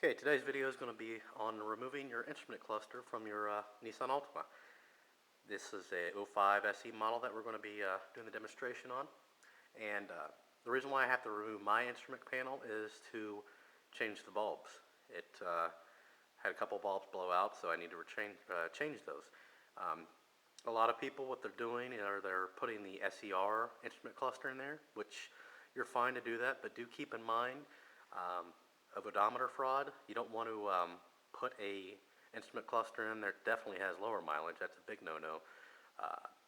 Okay, today's video is going to be on removing your instrument cluster from your Nissan Altima. This is a 05 SE model that we're going to be doing the demonstration on. And the reason why I have to remove my instrument panel is to change the bulbs. It had a couple bulbs blow out, so I need to change those. A lot of people, what they're doing are they're putting the SER instrument cluster in there, which you're fine to do that, but do keep in mind of odometer fraud. You don't want to put a instrument cluster in there. It definitely has lower mileage. That's a big no-no.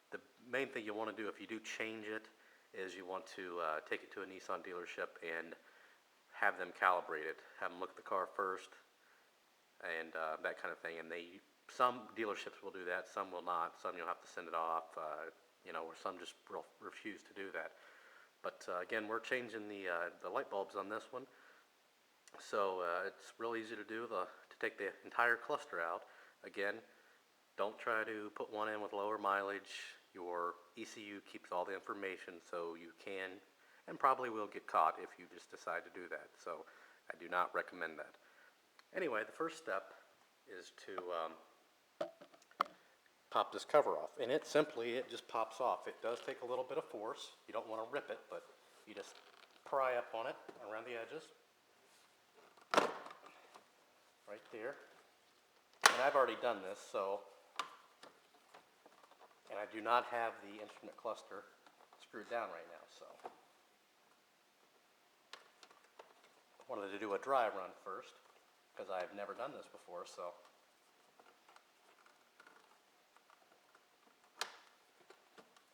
The main thing you want to do if you do change it is you want to take it to a Nissan dealership and have them calibrate it. Have them look at the car first and that kind of thing. And some dealerships will do that, some will not. Some you'll have to send it off, or some just refuse to do that. But again, we're changing the light bulbs on this one. So it's real easy to do to take the entire cluster out. Again, don't try to put one in with lower mileage. Your ECU keeps all the information, so you can and probably will get caught if you just decide to do that. So I do not recommend that. Anyway, the first step is to pop this cover off, and it just pops off. It does take a little bit of force. You don't want to rip it, but you just pry up on it around the edges. Right there. And I've already done this, and I do not have the instrument cluster screwed down right now, so I wanted to do a dry run first because I've never done this before. So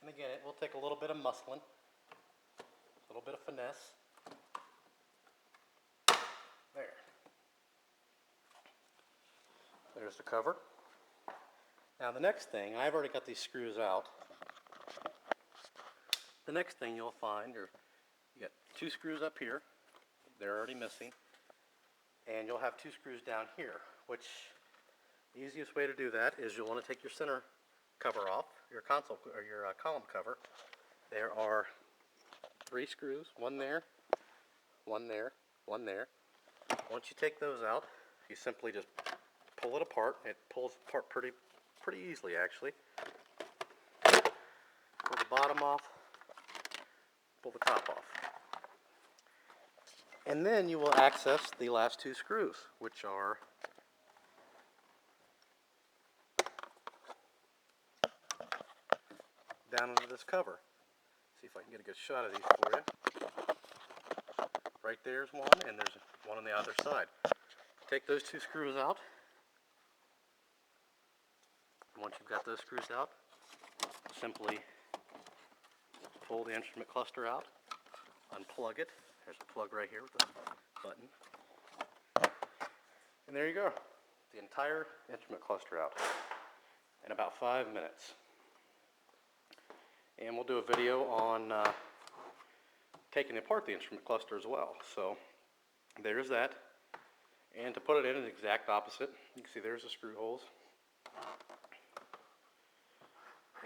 and again, it will take a little bit of muscling, a little bit of finesse. There. There's the cover. Now the next thing, I've already got these screws out. The next thing you'll find you got two screws up here. They're already missing. And you'll have two screws down here, which the easiest way to do that is you'll want to take your center cover off, your console or your column cover. There are three screws, one there, one there, one there. Once you take those out, you simply just pull it apart. It pulls apart pretty easily, actually. Pull the bottom off, pull the top off. And then you will access the last two screws, which are down under this cover. See if I can get a good shot of these for you. Right there's one, and there's one on the other side. Take those two screws out. Once you've got those screws out, simply pull the instrument cluster out, unplug it. There's a plug right here with the button. And there you go. The entire instrument cluster out in about 5 minutes. And we'll do a video on taking apart the instrument cluster as well. So there's that. And to put it in, the exact opposite. You can see there's the screw holes.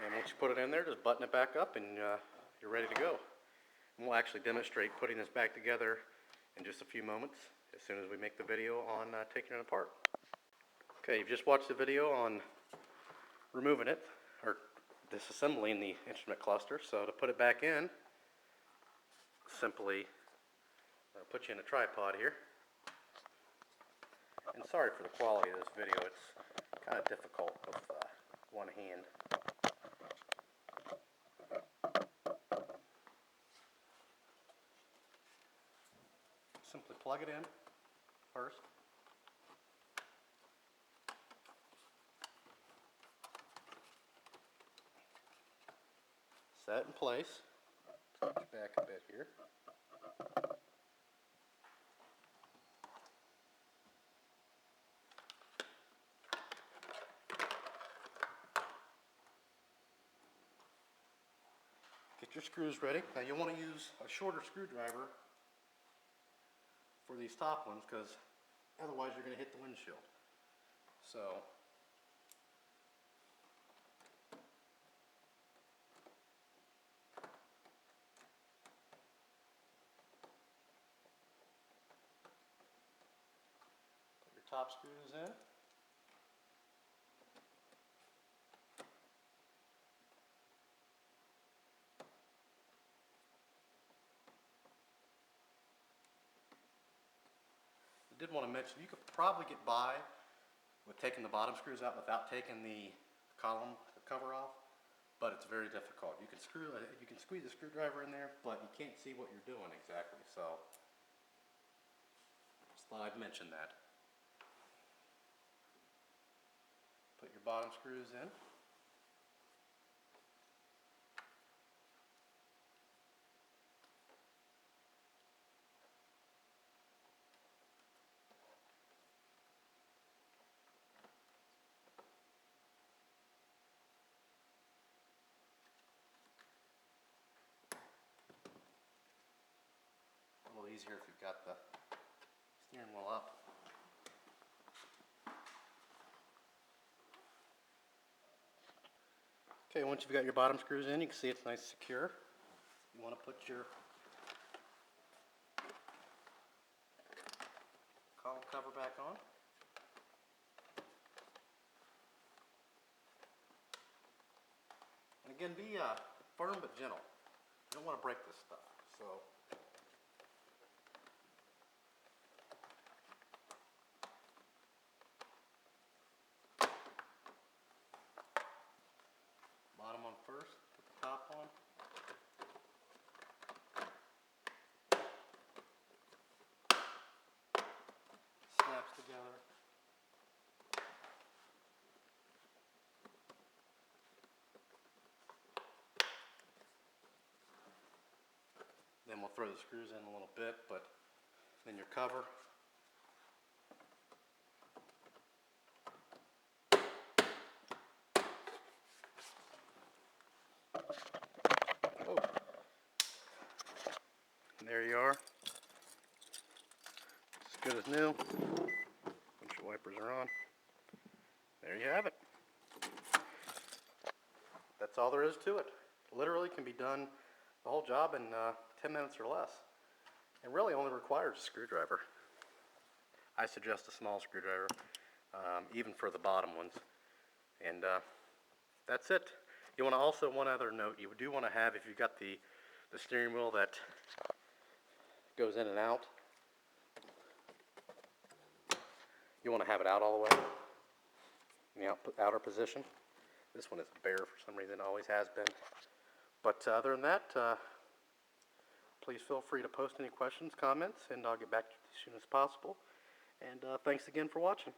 And once you put it in there, just button it back up and you're ready to go. And we'll actually demonstrate putting this back together in just a few moments as soon as we make the video on taking it apart. Okay, you've just watched the video on removing it, or disassembling the instrument cluster. So to put it back in, simply put you in a tripod here. And sorry for the quality of this video, it's kind of difficult with one hand. Simply plug it in first. Set it in place. Touch back a bit here. Get your screws ready. Now you'll want to use a shorter screwdriver for these top ones, because otherwise you're going to hit the windshield. So top screws in. I did want to mention, you could probably get by with taking the bottom screws out without taking the column cover off, but it's very difficult. You can squeeze a screwdriver in there, but you can't see what you're doing exactly. So just thought I'd mention that. Put your bottom screws in. A little easier if you've got the steering wheel up. Okay, once you've got your bottom screws in, you can see it's nice and secure. You want to put your column cover back on. And again, be firm but gentle. You don't want to break this stuff. So bottom on first, put the top on. Snaps together. Then we'll throw the screws in a little bit, but then your cover. Oh. And there you are. As good as new. Bunch of wipers are on. There you have it. That's all there is to it. Literally can be done the whole job in 10 minutes or less. And really only requires a screwdriver. I suggest a small screwdriver, even for the bottom ones. And that's it. You want to also, one other note, you do want to have, if you've got the steering wheel that goes in and out, you want to have it out all the way in the outer position. This one is bare for some reason, it always has been. But other than that, please feel free to post any questions, comments, and I'll get back to you as soon as possible. And thanks again for watching.